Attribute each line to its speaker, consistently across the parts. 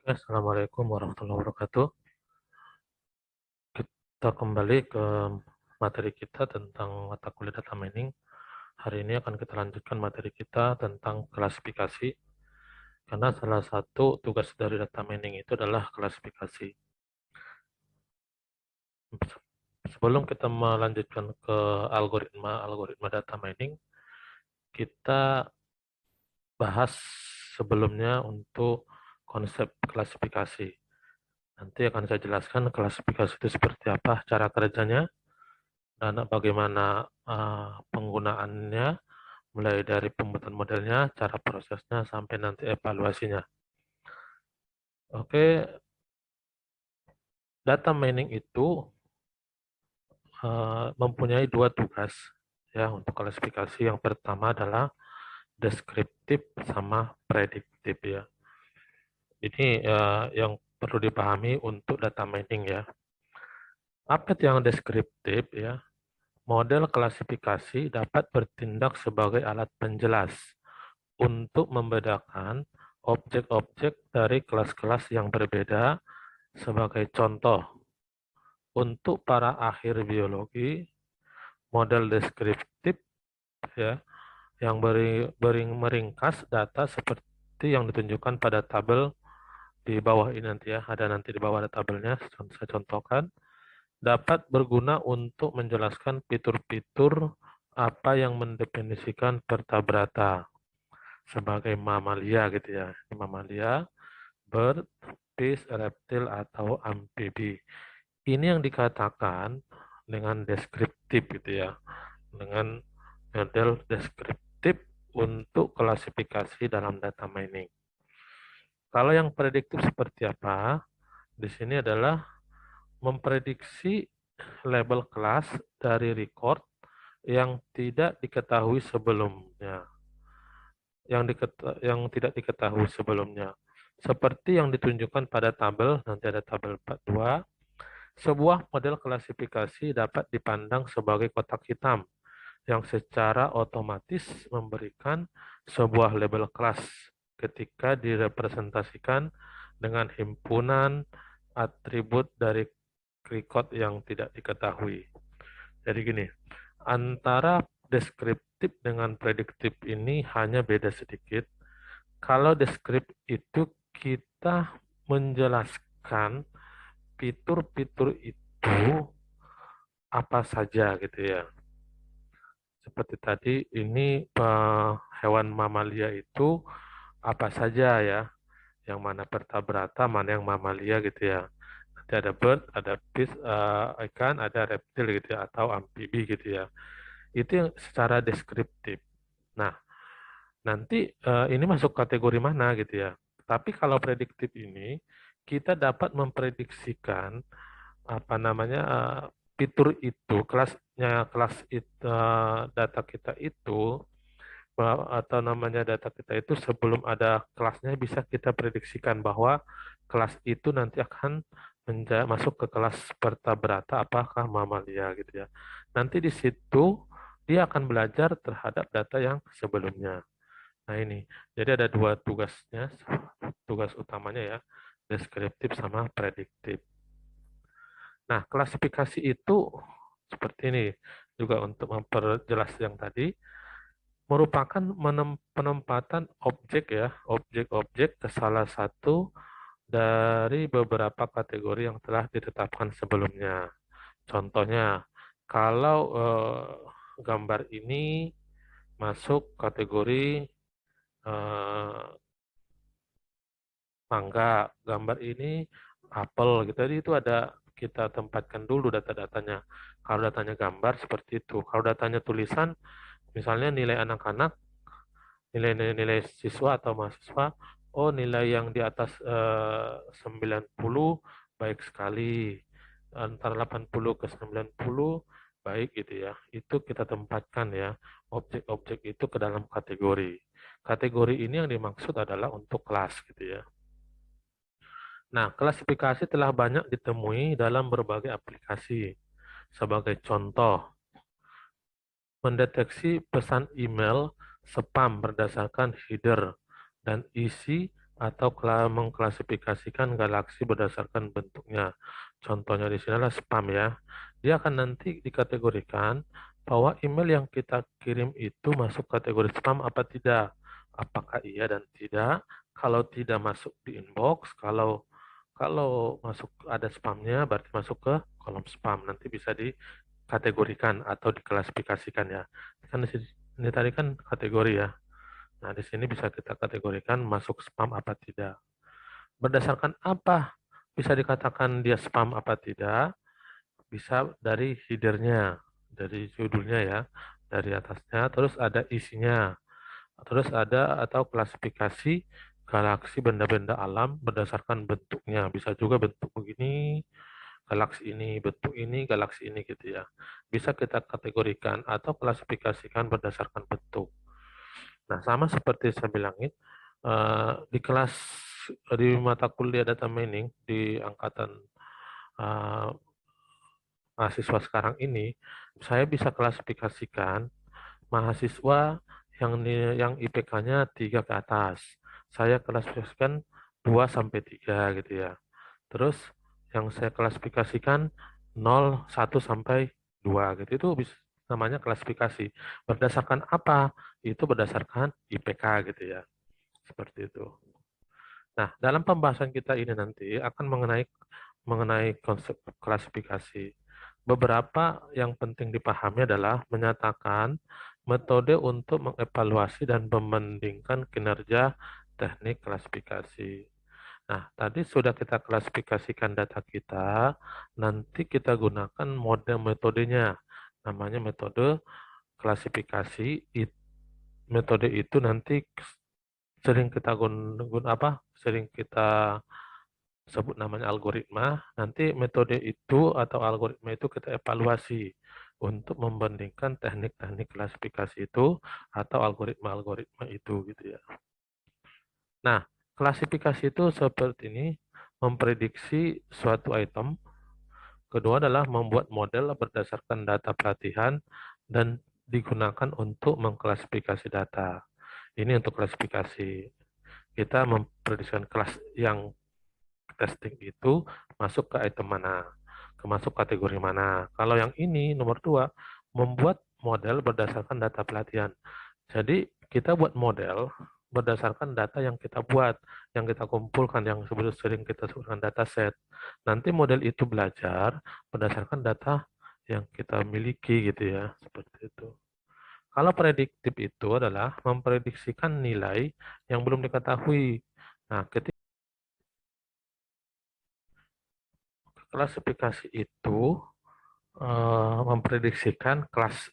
Speaker 1: Assalamualaikum warahmatullahi wabarakatuh. Kita kembali ke materi kita tentang mata kuliah data mining. Hari ini akan kita lanjutkan materi kita tentang klasifikasi, karena salah satu tugas dari data mining itu adalah klasifikasi. Sebelum kita melanjutkan ke algoritma data mining, kita bahas sebelumnya untuk konsep klasifikasi. Nanti akan saya jelaskan klasifikasi itu seperti apa, cara kerjanya, dan bagaimana penggunaannya, mulai dari pembuatan modelnya, cara prosesnya, sampai nanti evaluasinya. Oke, data mining itu mempunyai dua tugas ya untuk klasifikasi. Yang pertama adalah deskriptif sama prediktif ya. Ini yang perlu dipahami untuk data mining ya. Apa itu yang deskriptif ya? Model klasifikasi dapat bertindak sebagai alat penjelas untuk membedakan objek-objek dari kelas-kelas yang berbeda. Sebagai contoh, untuk para akhir biologi, model deskriptif ya yang meringkas data seperti yang ditunjukkan pada tabel di bawah ini nanti ya, ada nanti di bawah ada tabelnya, saya contohkan, dapat berguna untuk menjelaskan fitur-fitur apa yang mendefinisikan vertebrata sebagai mamalia gitu ya. Ini mamalia, bird, fish, reptil, atau amfibi. Ini yang dikatakan dengan deskriptif gitu ya, dengan model deskriptif untuk klasifikasi dalam data mining. Kalau yang prediktif seperti apa? Di sini adalah memprediksi label kelas dari record yang tidak diketahui sebelumnya, yang tidak diketahui sebelumnya. Seperti yang ditunjukkan pada tabel, nanti ada tabel 42, sebuah model klasifikasi dapat dipandang sebagai kotak hitam yang secara otomatis memberikan sebuah label kelas ketika direpresentasikan dengan himpunan atribut dari record yang tidak diketahui. Jadi gini, antara deskriptif dengan prediktif ini hanya beda sedikit. Kalau deskriptif itu kita menjelaskan fitur-fitur itu apa saja gitu ya. Seperti tadi ini hewan mamalia itu apa saja ya, yang mana vertebrata, mana yang mamalia gitu ya. Nanti ada bird, ada fish, ikan, ada reptil gitu ya, atau amfibi gitu ya. Itu yang secara deskriptif. Nah, nanti ini masuk kategori mana gitu ya. Tapi kalau prediktif ini kita dapat memprediksikan apa namanya fitur itu, kelas itu, data kita itu, atau namanya data kita itu sebelum ada kelasnya bisa kita prediksikan bahwa kelas itu nanti akan masuk ke kelas vertebrata apakah mamalia gitu ya. Nanti di situ dia akan belajar terhadap data yang sebelumnya. Nah ini, jadi ada dua tugasnya, tugas utamanya ya, deskriptif sama prediktif. Nah, klasifikasi itu seperti ini juga untuk memperjelas yang tadi, merupakan penempatan objek ya, objek-objek ke salah satu dari beberapa kategori yang telah ditetapkan sebelumnya. Contohnya, kalau gambar ini masuk kategori eh, mangga, gambar ini apel gitu. Jadi itu ada kita tempatkan dulu data-datanya. Kalau datanya gambar seperti itu. Kalau datanya tulisan, misalnya nilai anak-anak, nilai-nilai siswa atau mahasiswa, oh nilai yang di atas 90 baik sekali, antara 80 ke 90 baik gitu ya. Itu kita tempatkan ya, objek-objek itu ke dalam kategori. Kategori ini yang dimaksud adalah untuk kelas gitu ya. Nah, klasifikasi telah banyak ditemui dalam berbagai aplikasi. Sebagai contoh, mendeteksi pesan email spam berdasarkan header dan isi atau mengklasifikasikan galaksi berdasarkan bentuknya. Contohnya di sini adalah spam ya. Dia akan nanti dikategorikan bahwa email yang kita kirim itu masuk kategori spam apa tidak. Apakah iya dan tidak. Kalau tidak masuk di inbox, kalau kalau masuk ada spamnya berarti masuk ke kolom spam. Nanti bisa dikategorikan atau diklasifikasikan ya. Kan di sini ini tadi kan kategori ya. Nah, di sini bisa kita kategorikan masuk spam apa tidak. Berdasarkan apa bisa dikatakan dia spam apa tidak? Bisa dari headernya, dari judulnya ya, dari atasnya, terus ada isinya, terus ada atau klasifikasi galaksi benda-benda alam berdasarkan bentuknya. Bisa juga bentuk begini, galaksi ini gitu ya. Bisa kita kategorikan atau klasifikasikan berdasarkan bentuk. Nah, sama seperti saya bilangin, di kelas di mata kuliah data mining di angkatan eh, mahasiswa sekarang ini, saya bisa klasifikasikan mahasiswa yang IPK-nya 3 ke atas. Saya klasifikasikan 2 sampai 3 gitu ya. Terus yang saya klasifikasikan 0, 1 sampai 2 gitu. Itu bisa namanya klasifikasi. Berdasarkan apa? Itu berdasarkan IPK gitu ya. Seperti itu. Nah, dalam pembahasan kita ini nanti akan mengenai konsep klasifikasi. Beberapa yang penting dipahami adalah menyatakan metode untuk mengevaluasi dan membandingkan kinerja teknik klasifikasi. Nah, tadi sudah kita klasifikasikan data kita, nanti kita gunakan model metodenya. Namanya metode klasifikasi. Metode itu nanti sering kita sering kita sebut namanya algoritma. Nanti metode itu atau algoritma itu kita evaluasi untuk membandingkan teknik-teknik klasifikasi itu atau algoritma-algoritma itu gitu ya. Nah, klasifikasi itu seperti ini, memprediksi suatu item. Kedua adalah membuat model berdasarkan data pelatihan dan digunakan untuk mengklasifikasi data. Ini untuk klasifikasi. Kita memprediksikan kelas yang testing itu masuk ke item mana, masuk kategori mana. Kalau yang ini nomor 2, membuat model berdasarkan data pelatihan. Jadi kita buat model berdasarkan data yang kita buat, yang kita kumpulkan, yang sering kita sebutkan data set. Nanti model itu belajar berdasarkan data yang kita miliki gitu ya, seperti itu. Kalau prediktif itu adalah memprediksikan nilai yang belum diketahui. Nah, ketika klasifikasi itu memprediksikan kelas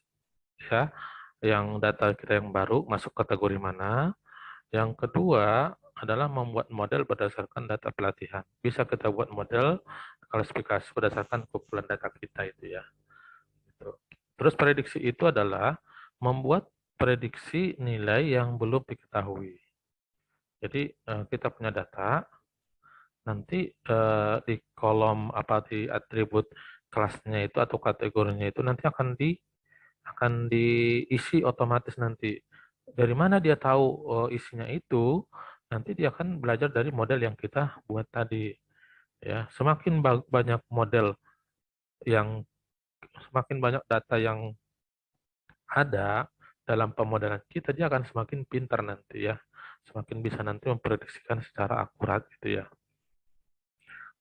Speaker 1: ya, yang data kita yang baru masuk kategori mana. Yang kedua adalah membuat model berdasarkan data pelatihan. Bisa kita buat model klasifikasi berdasarkan kumpulan data kita itu ya. Gitu. Terus prediksi itu adalah membuat prediksi nilai yang belum diketahui. Jadi kita punya data, nanti di kolom di atribut kelasnya itu atau kategorinya itu nanti akan diisi otomatis nanti. Dari mana dia tahu isinya itu? Nanti dia akan belajar dari model yang kita buat tadi. Ya, banyak model yang semakin banyak data yang ada dalam pemodelan kita, dia akan semakin pintar nanti ya. Semakin bisa nanti memprediksikan secara akurat gitu ya.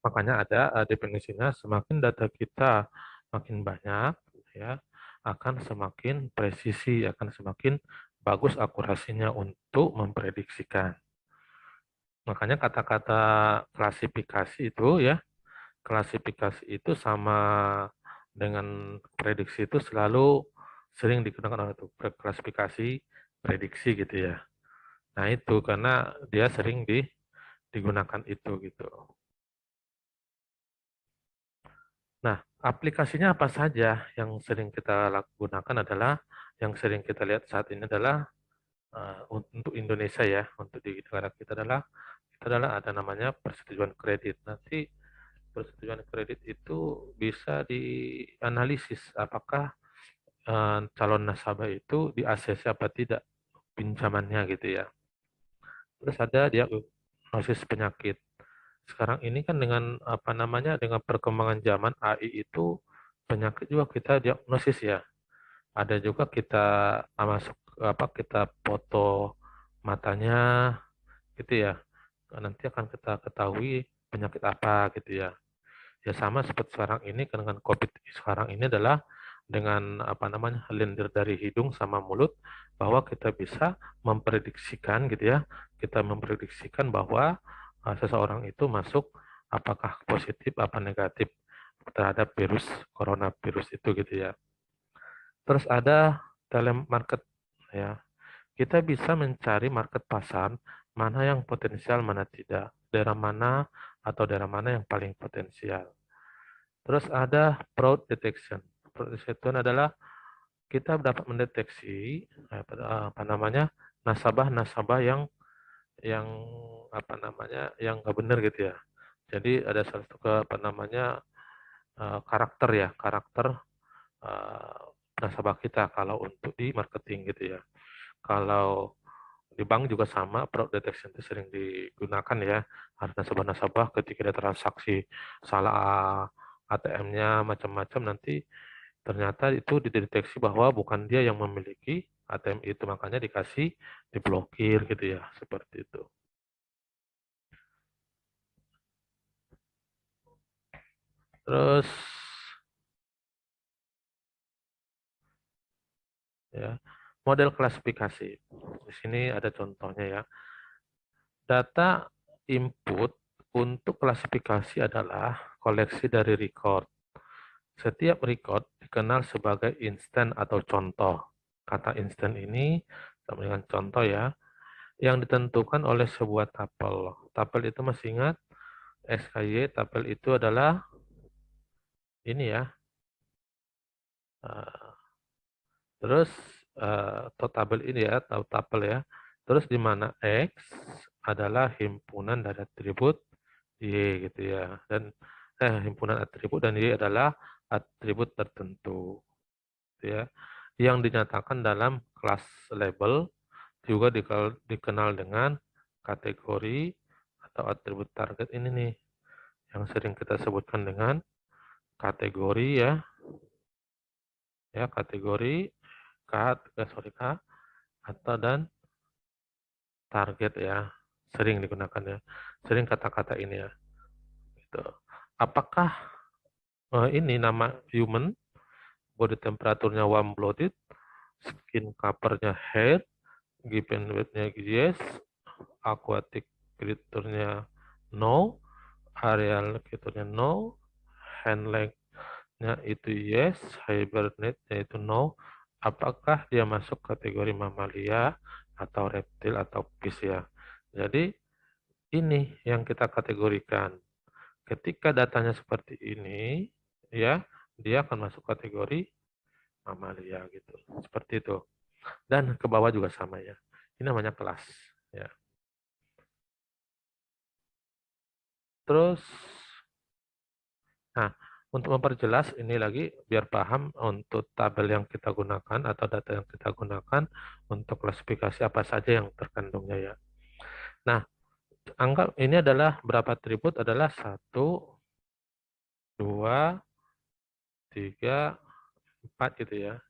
Speaker 1: Makanya ada definisinya, semakin data kita makin banyak ya, akan semakin presisi, akan semakin bagus akurasinya untuk memprediksikan. Makanya kata-kata klasifikasi itu ya, klasifikasi itu sama dengan prediksi itu selalu sering digunakan oleh itu, klasifikasi prediksi gitu ya. Nah, itu karena dia sering digunakan itu gitu. Nah, aplikasinya apa saja yang sering kita gunakan adalah yang sering kita lihat saat ini adalah untuk Indonesia ya, untuk di negara kita adalah ada namanya persetujuan kredit. Nanti persetujuan kredit itu bisa dianalisis apakah calon nasabah itu di ACC apa tidak pinjamannya gitu ya. Terus ada dia diagnosis penyakit. Sekarang ini kan dengan apa namanya, dengan perkembangan zaman AI itu penyakit juga kita diagnosis ya. Ada juga kita masuk apa, kita foto matanya gitu ya. Nanti akan kita ketahui penyakit apa gitu ya. Ya sama seperti sekarang ini dengan COVID sekarang ini adalah dengan apa namanya, lendir dari hidung sama mulut, bahwa kita bisa memprediksikan gitu ya. Kita memprediksikan bahwa seseorang itu masuk apakah positif apa negatif terhadap virus coronavirus itu gitu ya. Terus ada telemarket ya. Kita bisa mencari market pasar mana yang potensial, mana tidak. Daerah mana atau daerah mana yang paling potensial. Terus ada fraud detection. Fraud detection adalah kita dapat mendeteksi apa namanya, nasabah-nasabah yang apa namanya, yang nggak benar gitu ya. Jadi ada satu apa namanya, karakter ya, karakter eh, nasabah kita kalau untuk di marketing gitu ya. Kalau di bank juga sama, fraud detection itu sering digunakan ya. Harus nasabah-nasabah ketika ada transaksi salah ATM-nya macam-macam, nanti ternyata itu dideteksi bahwa bukan dia yang memiliki ATM itu, makanya dikasih diblokir gitu ya, seperti itu. Terus ya, model klasifikasi. Di sini ada contohnya ya. Data input untuk klasifikasi adalah koleksi dari record. Setiap record dikenal sebagai instan atau contoh. Kata instan ini sama dengan contoh ya, yang ditentukan oleh sebuah tapel. Tapel itu masih ingat, SKY, tapel itu adalah ini ya. Terus tabel ini ya, atau tapel ya. Terus di mana X adalah himpunan dari atribut Y gitu ya. Dan himpunan atribut, dan Y adalah atribut tertentu gitu ya. Yang dinyatakan dalam kelas label juga dikenal dengan kategori atau atribut target ini nih, yang sering kita sebutkan dengan kategori ya, kategori K, K atau dan target ya, sering digunakan ya, sering kata-kata ini ya. Gitu. Apakah ini nama human, body temperaturnya warm blooded, skin covernya hair, given weight-nya yes, aquatic creature-nya no, aerial creature-nya no, hand length-nya itu yes, hibernate-nya itu no. Apakah dia masuk kategori mamalia atau reptil atau fish ya. Jadi ini yang kita kategorikan. Ketika datanya seperti ini, ya, dia akan masuk kategori mamalia gitu. Seperti itu. Dan ke bawah juga sama ya. Ini namanya kelas, ya. Terus nah, untuk memperjelas ini lagi biar paham untuk tabel yang kita gunakan atau data yang kita gunakan untuk klasifikasi apa saja yang terkandungnya ya. Nah, anggap ini adalah berapa atribut, adalah 1, 2, 3, 4 gitu ya.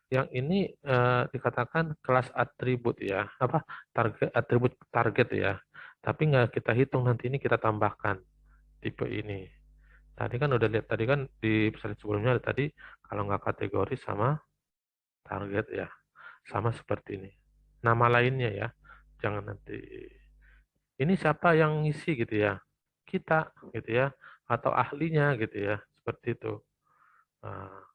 Speaker 1: Yang ini dikatakan kelas atribut ya, apa, target, atribut target ya. Tapi nggak kita hitung, nanti ini kita tambahkan tipe ini. Tadi kan udah lihat, tadi kan di slide sebelumnya tadi kalau nggak kategori sama target ya, sama seperti ini. Nama lainnya ya, jangan nanti ini siapa yang ngisi gitu ya, kita gitu ya, atau ahlinya gitu ya, seperti itu. Nah,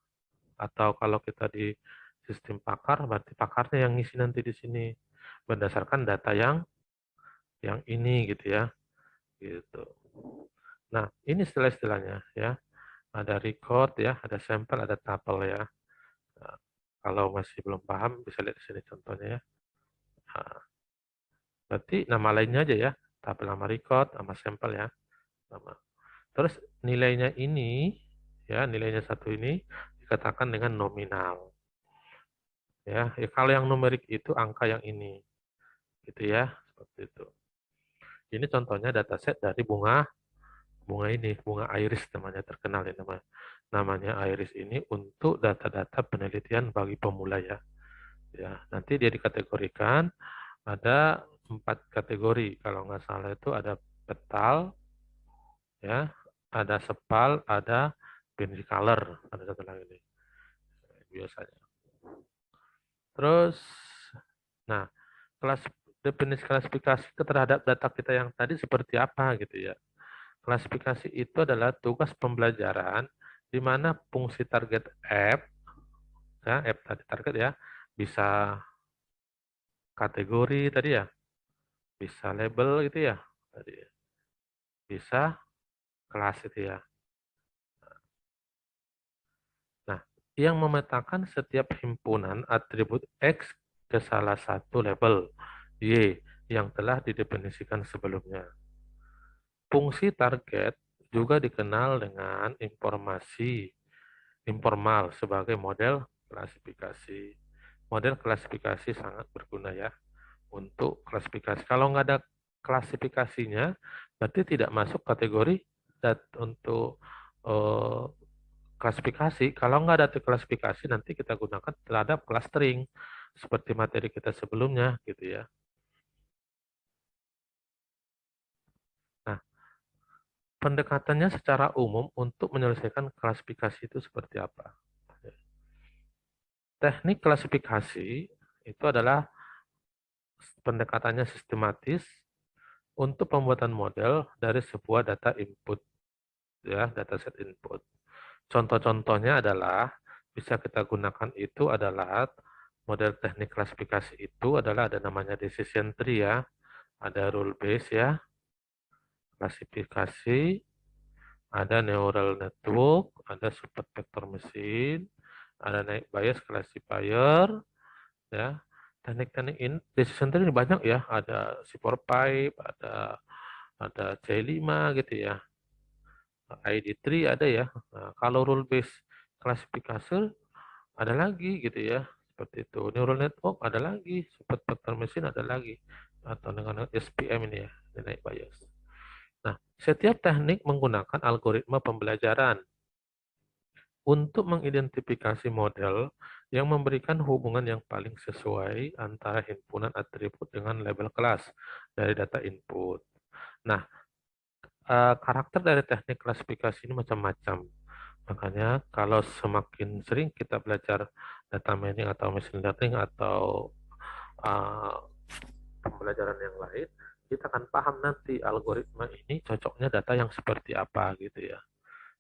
Speaker 1: atau kalau kita di sistem pakar, berarti pakarnya yang ngisi nanti di sini berdasarkan data yang ini gitu ya, gitu. Nah, ini istilah-istilahnya ya. Ada record ya, ada sampel, ada tabel ya. Nah, kalau masih belum paham bisa lihat di sini contohnya ya. Nah, berarti nama lainnya aja ya, tabel nama record, nama sampel ya. Nama. Terus nilainya ini ya, nilainya satu ini dikatakan dengan nominal. Ya, kalau yang numerik itu angka yang ini, gitu ya, seperti itu. Ini contohnya dataset dari bunga iris namanya, terkenal ya namanya iris ini untuk data-data penelitian bagi pemula ya. Ya, nanti dia dikategorikan ada 4 kategori kalau nggak salah, itu ada petal, ya, ada sepal, ada binary color, ada satu lagi nih biasanya. Terus, nah, definisi klasifikasi terhadap data kita yang tadi seperti apa gitu ya. Klasifikasi itu adalah tugas pembelajaran di mana fungsi target F, ya, F tadi target ya, bisa kategori tadi ya, bisa label gitu ya, tadi bisa kelas itu ya. Nah, yang memetakan setiap himpunan atribut X ke salah satu label Y yang telah didefinisikan sebelumnya. Fungsi target juga dikenal dengan informasi informal sebagai model klasifikasi. Model klasifikasi sangat berguna ya untuk klasifikasi. Kalau nggak ada klasifikasinya, berarti tidak masuk kategori untuk eh, klasifikasi. Kalau nggak ada klasifikasi, nanti kita gunakan terhadap clustering seperti materi kita sebelumnya, gitu ya. Nah, pendekatannya secara umum untuk menyelesaikan klasifikasi itu seperti apa? Teknik klasifikasi itu adalah pendekatannya sistematis untuk pembuatan model dari sebuah data input, ya, dataset input. Contoh-contohnya adalah bisa kita gunakan itu adalah model teknik klasifikasi itu adalah ada namanya decision tree ya, ada rule base ya, klasifikasi, ada neural network, ada support vector machine, ada naik bias classifier, ya. Teknik-teknik ini decision tree ini banyak ya, ada C4 pipe, ada C5 gitu ya. ID3 ada ya. Nah, kalau rule based classification ada lagi gitu ya. Seperti itu. Neural network ada lagi, support vector machine ada lagi. Atau dengan SPM ini ya, nilai bias. Nah, setiap teknik menggunakan algoritma pembelajaran untuk mengidentifikasi model yang memberikan hubungan yang paling sesuai antara himpunan atribut dengan label kelas dari data input. Nah, karakter dari teknik klasifikasi ini macam-macam. Makanya kalau semakin sering kita belajar data mining atau machine learning atau uh, pembelajaran yang lain, kita akan paham nanti algoritma ini cocoknya data yang seperti apa gitu ya.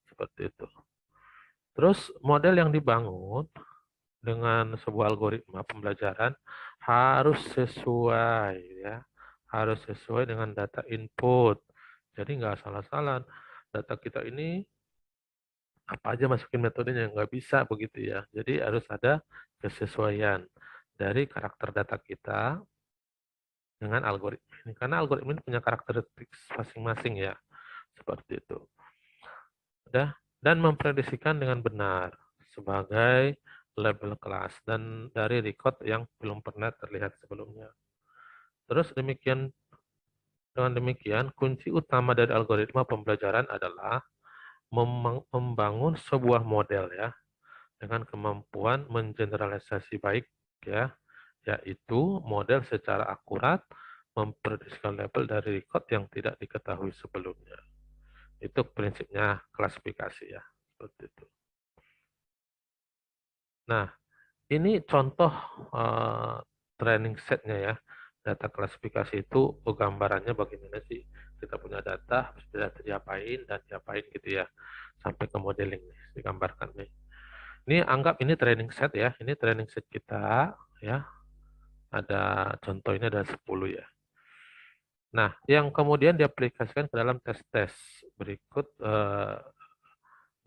Speaker 1: Seperti itu. Terus model yang dibangun dengan sebuah algoritma pembelajaran harus sesuai ya. Harus sesuai dengan data input. Jadi nggak salah-salah. Data kita ini apa aja masukin metodenya, nggak bisa begitu ya. Jadi harus ada kesesuaian dari karakter data kita dengan algoritma ini. Karena algoritma ini punya karakteristik masing-masing ya. Seperti itu. Dan memprediksikan dengan benar sebagai label kelas dan dari record yang belum pernah terlihat sebelumnya. Terus dengan demikian kunci utama dari algoritma pembelajaran adalah membangun sebuah model ya dengan kemampuan mengeneralisasi baik ya, yaitu model secara akurat memprediksikan label dari record yang tidak diketahui sebelumnya. Itu prinsipnya klasifikasi ya, seperti itu. Nah, ini contoh training setnya ya. Data klasifikasi itu gambarannya bagaimana sih kita punya data, harus data diapain dan diapain gitu ya. Sampai ke modeling nih, digambarkan nih. Ini anggap ini training set ya. Ini training set kita ya. Ada contoh ini ada 10 ya. Nah, yang kemudian diaplikasikan ke dalam tes-tes berikut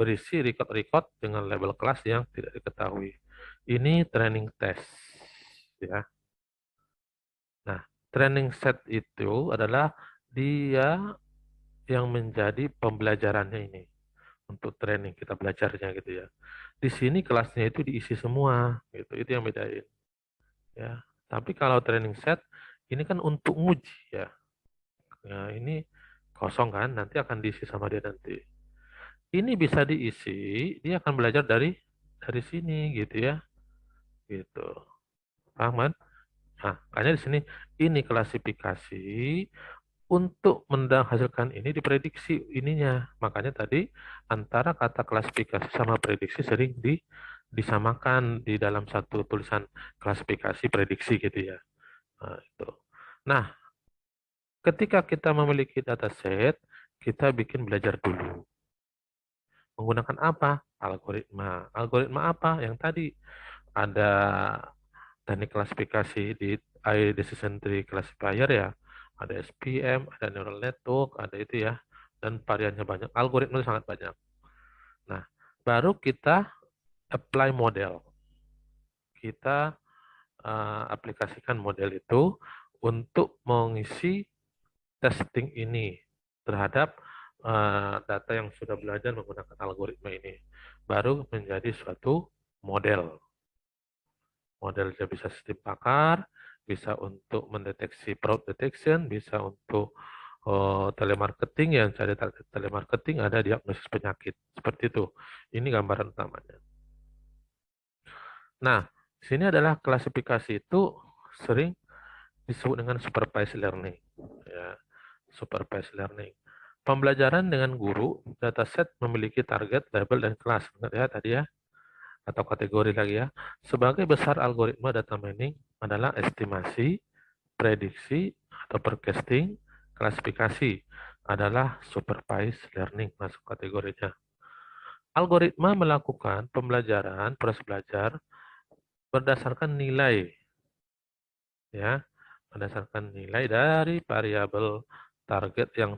Speaker 1: berisi record-record dengan label kelas yang tidak diketahui. Ini training test ya. Nah, training set itu adalah dia yang menjadi pembelajarannya ini untuk training kita belajarnya gitu ya. Di sini kelasnya itu diisi semua gitu. Itu yang bedain ya. Tapi kalau training set ini kan untuk nguji ya. Nah, ini kosong kan, nanti akan diisi sama dia nanti. Ini bisa diisi, dia akan belajar dari sini gitu ya. Gitu. Paham kan? Nah, makanya di sini ini klasifikasi untuk menghasilkan ini diprediksi ininya. Makanya tadi antara kata klasifikasi sama prediksi sering disamakan di dalam satu tulisan klasifikasi prediksi gitu ya. Nah, itu. Nah, ketika kita memiliki dataset, kita bikin belajar dulu. Menggunakan apa? Algoritma. Algoritma apa? Yang tadi ada teknik klasifikasi di AI Decision Tree Classifier ya. Ada SPM, ada neural network, ada itu ya. Dan variannya banyak. Algoritma sangat banyak. Nah, baru kita apply model. Kita aplikasikan model itu untuk mengisi testing ini terhadap data yang sudah belajar menggunakan algoritma ini. Baru menjadi suatu model. Modelnya bisa sistem pakar, bisa untuk mendeteksi fraud detection, bisa untuk telemarketing, yang cari target telemarketing, ada diagnosis penyakit. Seperti itu. Ini gambaran utamanya. Nah, sini adalah klasifikasi itu sering disebut dengan supervised learning. Ya, supervised learning. Pembelajaran dengan guru, dataset memiliki target, label, dan kelas. Ingat ya tadi ya, atau kategori lagi ya. Sebagai besar algoritma data mining adalah estimasi, prediksi, atau forecasting, klasifikasi adalah supervised learning masuk kategorinya. Algoritma melakukan pembelajaran, proses belajar berdasarkan nilai, ya, berdasarkan nilai dari variabel target yang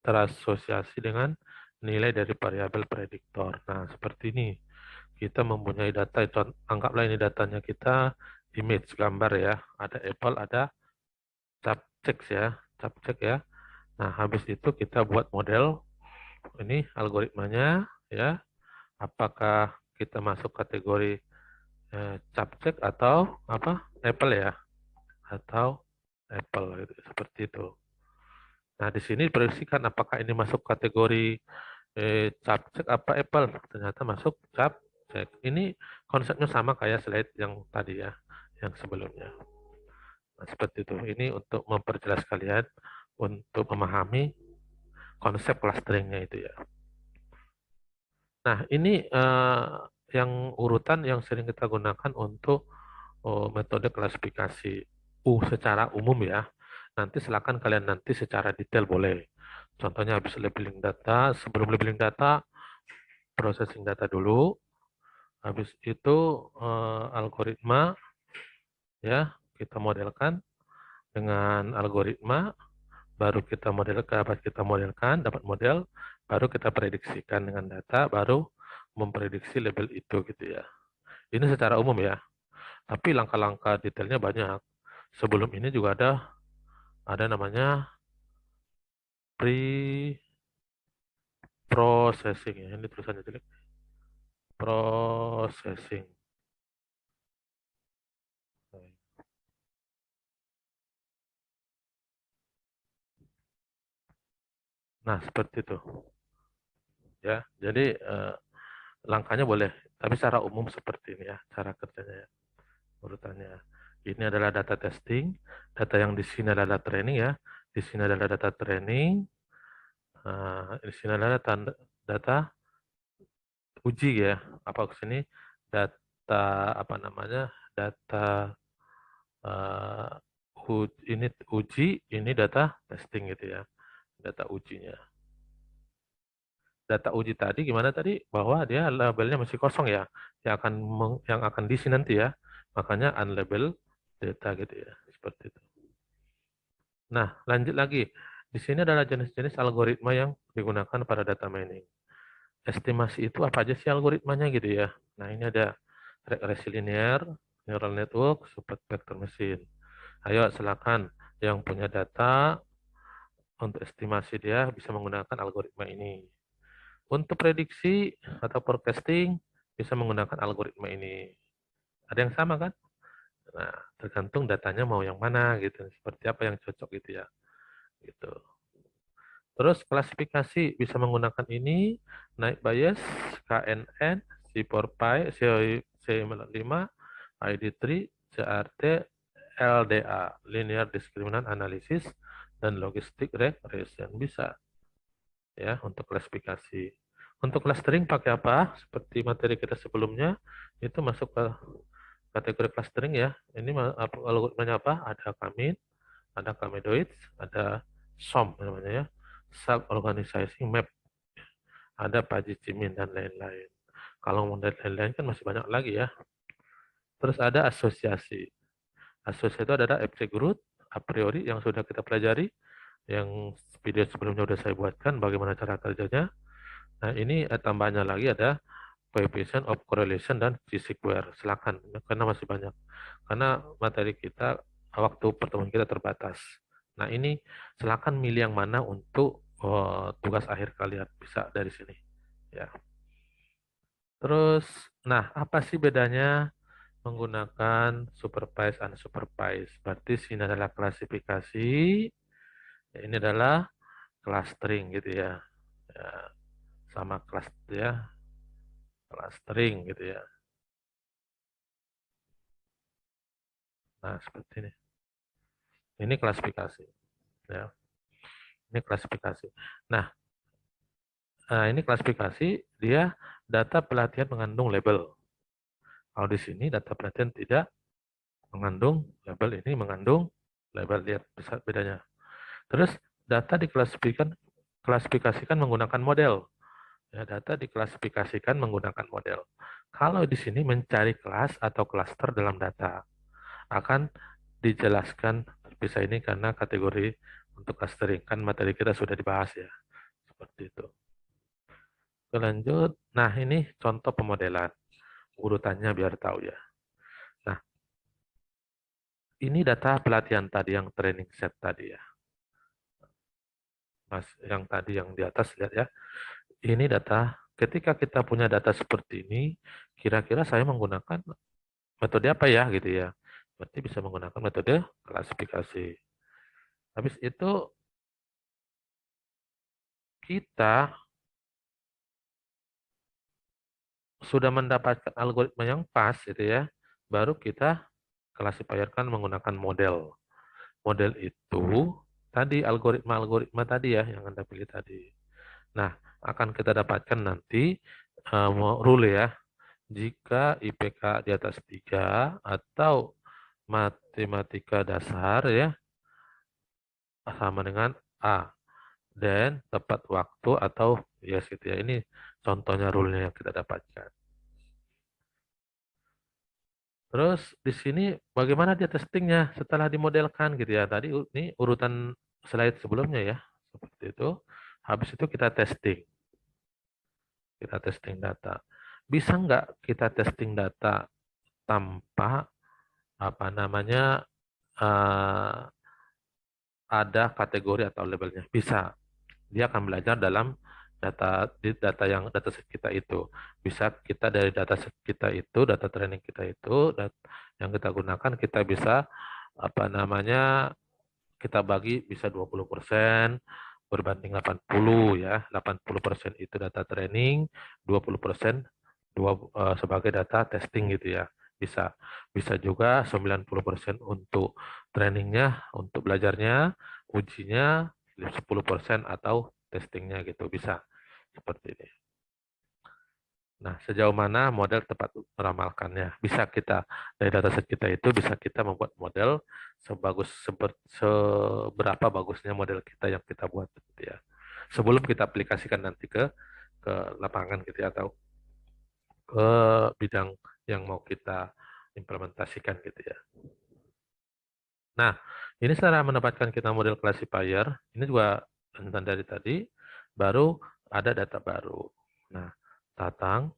Speaker 1: terasosiasi dengan nilai dari variabel prediktor. Nah, seperti ini. Kita mempunyai data itu, anggaplah ini datanya kita image gambar ya, ada apple, ada subject ya, subject ya. Nah, habis itu kita buat model ini algoritmanya ya, apakah kita masuk kategori subject atau apa apple ya, atau apple gitu, seperti itu. Nah, di sini diprediksikan apakah ini masuk kategori subject apa apple, ternyata masuk subject. Ini konsepnya sama kayak slide yang tadi ya, yang sebelumnya. Nah, seperti itu. Ini untuk memperjelas kalian untuk memahami konsep clusteringnya itu ya. Nah, ini yang urutan yang sering kita gunakan untuk metode klasifikasi secara umum ya. Nanti silakan kalian nanti secara detail boleh. Contohnya habis labeling data, sebelum labeling data, processing data dulu. Habis itu algoritma ya, kita modelkan dengan algoritma, baru kita modelkan, dapat model, baru kita prediksikan dengan data, baru memprediksi label itu gitu ya. Ini secara umum ya. Tapi langkah-langkah detailnya banyak. Sebelum ini juga ada namanya pre-processing ya. Ini tulisannya jelek. Processing. Nah, seperti itu. Ya, jadi langkahnya boleh, tapi secara umum seperti ini ya, cara kerjanya ya, urutannya. Ini adalah data testing, data yang di sini adalah training ya, di sini adalah data training, di sini adalah data uji ya, apa ke sini data apa namanya, data ini uji, ini data testing gitu ya, data ujinya. Data uji tadi gimana tadi, bahwa dia labelnya masih kosong ya, yang akan diisi nanti ya, makanya unlabeled data gitu ya, seperti itu. Nah, lanjut lagi, di sini adalah jenis-jenis algoritma yang digunakan pada data mining. Estimasi itu apa aja sih algoritmanya gitu ya. Nah, ini ada regresi linear, neural network, support vector machine. Ayo silakan yang punya data untuk estimasi dia bisa menggunakan algoritma ini. Untuk prediksi atau forecasting bisa menggunakan algoritma ini. Ada yang sama kan? Nah, tergantung datanya mau yang mana gitu, seperti apa yang cocok gitu ya. Gitu. Terus klasifikasi bisa menggunakan ini, naik bias, KNN, C4Pi, C5, ID3, CRT, LDA, Linear Discriminant Analysis, dan Logistic Regression. Bisa ya untuk klasifikasi. Untuk clustering pakai apa? Seperti materi kita sebelumnya, itu masuk ke kategori clustering ya. Ini algoritmanya apa? Ada Kamin, ada Kamedoid, ada SOM namanya ya, Sub Organizing Map, ada Paji-Cimin dan lain-lain. Kalau model lain-lain kan masih banyak lagi ya. Terus ada asosiasi. Asosiasi itu adalah FC Root a priori yang sudah kita pelajari, yang video sebelumnya sudah saya buatkan bagaimana cara kerjanya. Nah ini tambahannya lagi ada coefficient of correlation dan G-square. Silakan karena masih banyak. Karena materi kita waktu pertemuan kita terbatas. Nah ini silakan milih yang mana untuk tugas akhir kalian, bisa dari sini. Ya. Terus, nah apa sih bedanya menggunakan supervised dan unsupervised? Berarti sini adalah klasifikasi, ini adalah clustering gitu ya. Ya, sama kelas ya, clustering gitu ya. Nah, seperti ini. Ini klasifikasi ya. Ini klasifikasi. Nah, ini klasifikasi dia data pelatihan mengandung label. Kalau di sini data pelatihan tidak mengandung label, ini mengandung label. Lihat bedanya. Terus data diklasifikasikan menggunakan model. Ya, data diklasifikasikan menggunakan model. Kalau di sini mencari kelas atau klaster dalam data, akan dijelaskan bisa ini karena kategori untuk clustering. Kan materi kita sudah dibahas ya. Seperti itu. Lanjut. Nah, ini contoh pemodelan. Urutannya biar tahu ya. Nah, ini data pelatihan tadi yang training set tadi ya. Mas, yang tadi yang di atas lihat ya. Ini data, ketika kita punya data seperti ini, kira-kira saya menggunakan metode apa ya gitu ya. Berarti bisa menggunakan metode klasifikasi. Habis itu kita sudah mendapatkan algoritma yang pas gitu ya, baru kita klasifierkan menggunakan model. Model itu tadi algoritma-algoritma tadi ya yang Anda pilih tadi. Nah, akan kita dapatkan nanti rule ya. Jika IPK di atas 3 atau matematika dasar ya sama dengan A, dan tepat waktu atau yes gitu ya. Ini contohnya rule-nya yang kita dapatkan. Terus di sini bagaimana dia testingnya setelah dimodelkan gitu ya. Tadi ini urutan slide sebelumnya ya. Seperti itu. Habis itu kita testing. Kita testing data. Bisa nggak kita testing data tanpa apa namanya ada kategori atau labelnya? Bisa. Dia akan belajar dalam data set kita itu. Bisa kita dari data set kita itu, data training kita itu, yang kita gunakan kita bisa apa namanya kita bagi bisa 20% berbanding 80 ya. 80% itu data training, 20% sebagai data testing gitu ya. Bisa. Bisa juga 90% untuk trainingnya, untuk belajarnya, ujinya 10% atau testingnya gitu. Bisa. Seperti ini. Nah, sejauh mana model tepat meramalkannya? Bisa kita dari dataset kita itu bisa kita membuat model seberapa bagusnya model kita yang kita buat gitu ya. Sebelum kita aplikasikan nanti ke lapangan gitu ya atau ke bidang yang mau kita implementasikan gitu ya. Nah, ini cara mendapatkan kita model classifier. Ini juga tentang dari tadi baru ada data baru. Nah, datang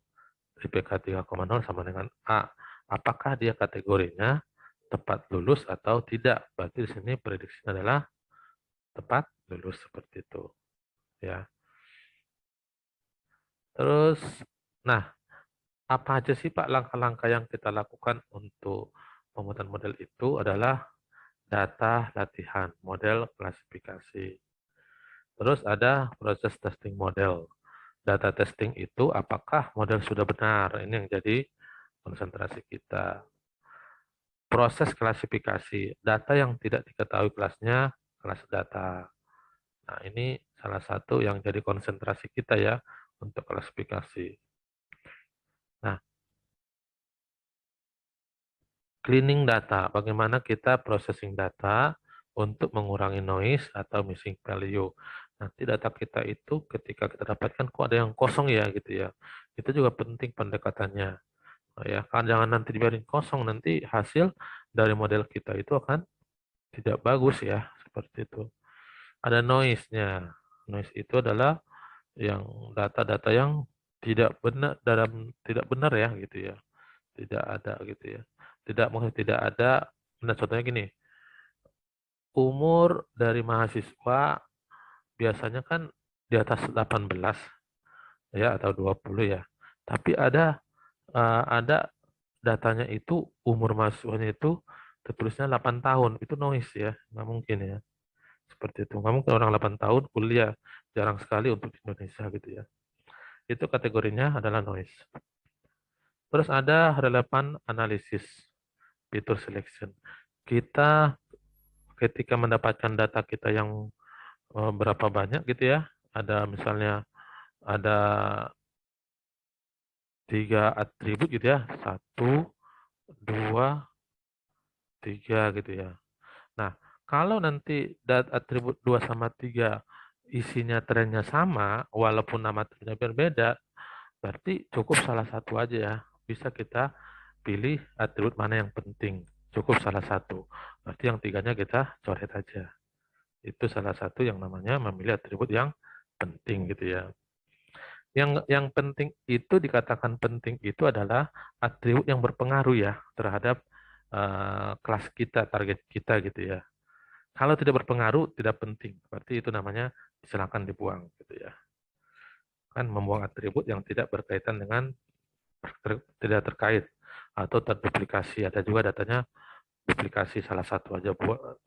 Speaker 1: IPK 3,0 sama dengan A. Apakah dia kategorinya tepat lulus atau tidak? Berarti di sini prediksinya adalah tepat lulus seperti itu, ya. Terus, nah, apa aja sih Pak langkah-langkah yang kita lakukan untuk pembuatan model itu adalah data latihan, model klasifikasi. Terus ada proses testing model. Data testing itu apakah model sudah benar? Ini yang jadi konsentrasi kita. Proses klasifikasi, data yang tidak diketahui kelasnya, kelas data. Nah, ini salah satu yang jadi konsentrasi kita ya untuk klasifikasi. Nah, cleaning data, bagaimana kita processing data untuk mengurangi noise atau missing value. Nanti data kita itu ketika kita dapatkan kok ada yang kosong ya gitu ya. Itu juga penting pendekatannya. Nah, ya, kan jangan nanti dibiarin kosong, nanti hasil dari model kita itu akan tidak bagus ya, seperti itu. Ada noise-nya. Noise itu adalah yang data-data yang tidak benar tidak benar ya gitu ya. Tidak ada gitu ya. Tidak mungkin tidak ada. Nah, contohnya gini, umur dari mahasiswa biasanya kan di atas 18 ya atau 20 ya. Tapi ada datanya itu umur mahasiswanya itu tertulisnya 8 tahun. Itu noise ya, nggak mungkin ya. Seperti itu. Nggak mungkin orang 8 tahun kuliah, jarang sekali untuk di Indonesia gitu ya. Itu kategorinya adalah noise. Terus ada relevan analisis, fitur selection. Kita ketika mendapatkan data kita yang berapa banyak gitu ya, ada misalnya ada 3 atribut gitu ya, 1, 2, 3 gitu ya. Nah, kalau nanti atribut 2 sama 3 isinya trennya sama, walaupun nama trennya berbeda, berarti cukup salah satu aja ya. Bisa kita pilih atribut mana yang penting. Cukup salah satu. Berarti yang tiganya kita coret aja. Itu salah satu yang namanya memilih atribut yang penting gitu ya. Yang penting itu dikatakan penting itu adalah atribut yang berpengaruh ya terhadap kelas kita, target kita gitu ya. Kalau tidak berpengaruh, tidak penting. Berarti itu namanya silakan dibuang gitu ya. Kan membuang atribut yang tidak berkaitan dengan tidak terkait atau terduplikasi. Ada juga datanya duplikasi salah satu aja.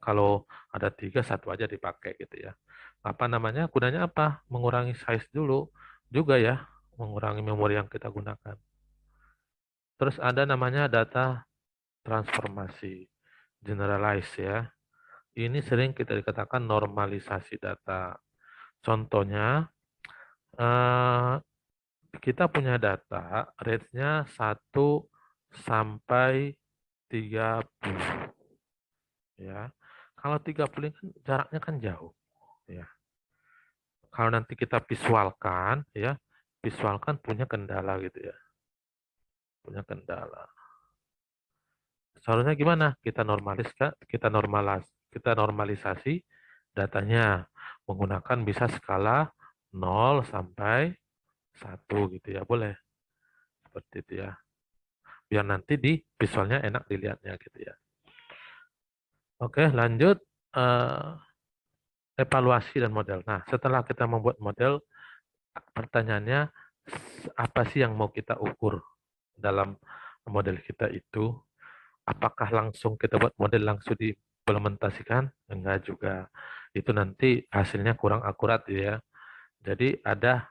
Speaker 1: Kalau ada 3, satu aja dipakai gitu ya. Apa namanya? Gunanya apa? Mengurangi size dulu juga ya, mengurangi memori yang kita gunakan. Terus ada namanya data transformasi, generalize ya. Ini sering kita dikatakan normalisasi data. Contohnya, eh, kita punya data, rate-nya 1 sampai 30. Ya. Kalau 30 kan jaraknya kan jauh. Ya. Kalau nanti kita visualkan, ya, visualkan punya kendala gitu ya. Punya kendala. Seharusnya gimana? Kita normalisasi datanya menggunakan bisa skala 0 sampai 1 gitu ya, boleh. Seperti itu ya. Biar nanti di visualnya enak dilihatnya gitu ya. Oke, lanjut evaluasi dan model. Nah, setelah kita membuat model, pertanyaannya apa sih yang mau kita ukur dalam model kita itu? Apakah langsung kita buat model langsung diimplementasikan? Enggak juga. Itu nanti hasilnya kurang akurat ya. Jadi ada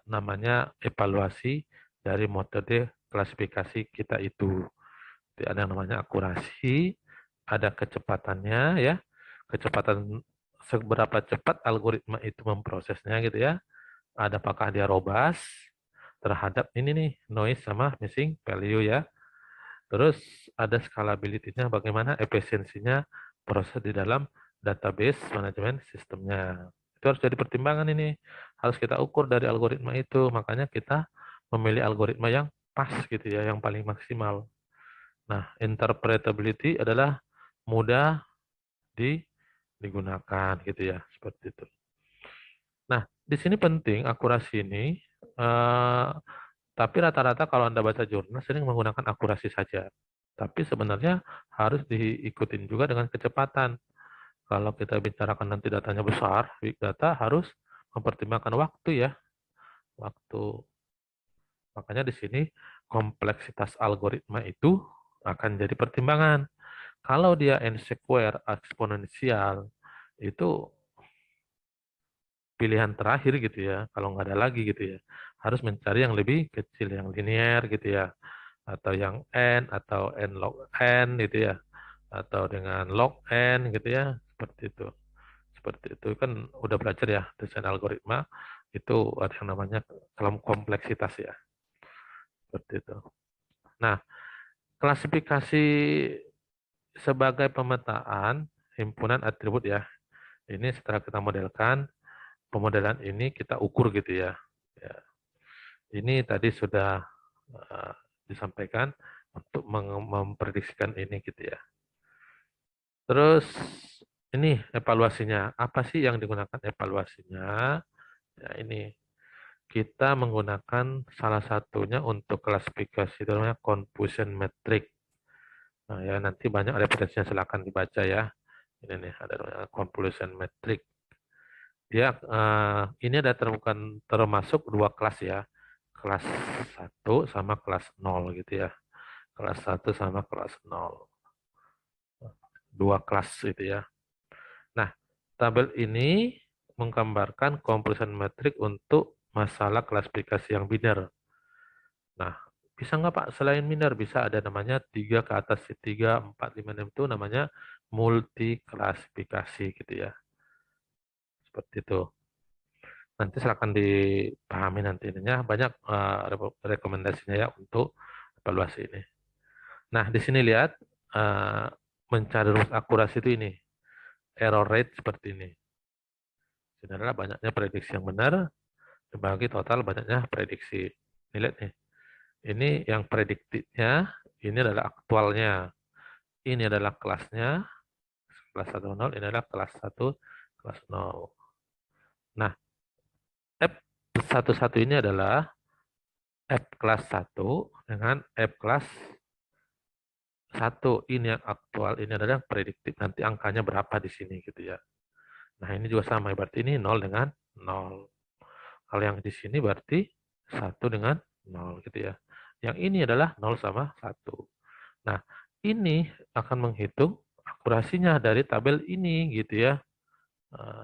Speaker 1: namanya evaluasi dari metode klasifikasi kita itu. Jadi ada yang namanya akurasi, ada kecepatannya ya. Kecepatan seberapa cepat algoritma itu memprosesnya gitu ya. Ada apakah dia robust terhadap ini nih noise sama missing value ya. Terus ada scalability-nya, bagaimana efisiensinya proses di dalam database manajemen sistemnya. Itu harus jadi pertimbangan ini. Harus kita ukur dari algoritma itu. Makanya kita memilih algoritma yang pas gitu ya, yang paling maksimal. Nah, interpretability adalah mudah digunakan gitu ya, seperti itu. Nah, di sini penting akurasi ini, tapi rata-rata kalau Anda baca jurnal sering menggunakan akurasi saja. Tapi sebenarnya harus diikutin juga dengan kecepatan. Kalau kita bicarakan nanti datanya besar, big data harus mempertimbangkan waktu ya. Waktu. Makanya di sini kompleksitas algoritma itu akan jadi pertimbangan. Kalau dia n square eksponensial, itu pilihan terakhir gitu ya, kalau nggak ada lagi gitu ya. Harus mencari yang lebih kecil, yang linear gitu ya, atau yang n, atau n log n gitu ya, atau dengan log n gitu ya, seperti itu. Seperti itu kan udah belajar ya, desain algoritma, itu ada yang namanya kompleksitas ya, seperti itu. Nah, klasifikasi sebagai pemetaan himpunan atribut ya, ini setelah kita modelkan, pemodelan ini kita ukur gitu ya. Ya, ini tadi sudah uh, disampaikan untuk memprediksikan ini gitu ya. Terus ini evaluasinya. Apa sih yang digunakan evaluasinya? Ya, ini kita menggunakan salah satunya untuk klasifikasi itu namanya confusion metric. Nah, ya nanti banyak referensinya, silakan dibaca ya. Ini nih ada namanya confusion metric. Dia ini ada termasuk dua kelas ya. Kelas 1 sama kelas 0 gitu ya. Kelas 1 sama kelas 0. Dua kelas itu ya. Nah, tabel ini menggambarkan compression metric untuk masalah klasifikasi yang biner. Nah, bisa nggak Pak selain biner? Bisa, ada namanya 3 ke atas, 3, 4, 5, 6 itu namanya multi klasifikasi gitu ya. Seperti itu. Nanti silakan dipahami nanti ininya. Banyak rekomendasinya ya untuk evaluasi ini. Nah, di sini lihat mencari rumus akurasi itu ini. Error rate seperti ini. Ini adalah banyaknya prediksi yang benar dibagi total banyaknya prediksi. Ini lihat nih. Ini yang prediktifnya, ini adalah aktualnya. Ini adalah kelasnya, kelas 1.0, ini adalah kelas 1, kelas 0. Nah, F11 ini adalah F kelas 1 dengan F kelas 1. Ini yang aktual, ini adalah yang prediktif. Nanti angkanya berapa di sini gitu ya. Nah, ini juga sama, berarti ini 0 dengan 0. Kalau yang di sini berarti 1 dengan 0 gitu ya. Yang ini adalah 0 sama 1. Nah, ini akan menghitung akurasinya dari tabel ini gitu ya.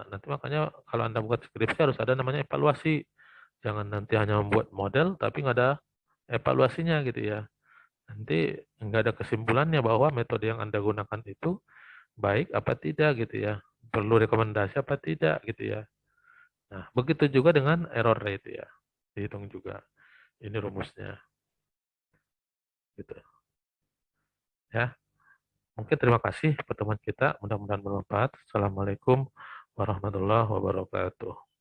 Speaker 1: Nanti makanya kalau Anda buat skripsi harus ada namanya evaluasi. Jangan nanti hanya membuat model tapi nggak ada evaluasinya gitu ya. Nanti nggak ada kesimpulannya bahwa metode yang Anda gunakan itu baik apa tidak gitu ya. Perlu rekomendasi apa tidak gitu ya. Nah, begitu juga dengan error rate ya. Dihitung juga. Ini rumusnya gitu ya. Mungkin terima kasih pertemuan kita. Mudah-mudahan bermanfaat. Assalamualaikum warahmatullahi wabarakatuh.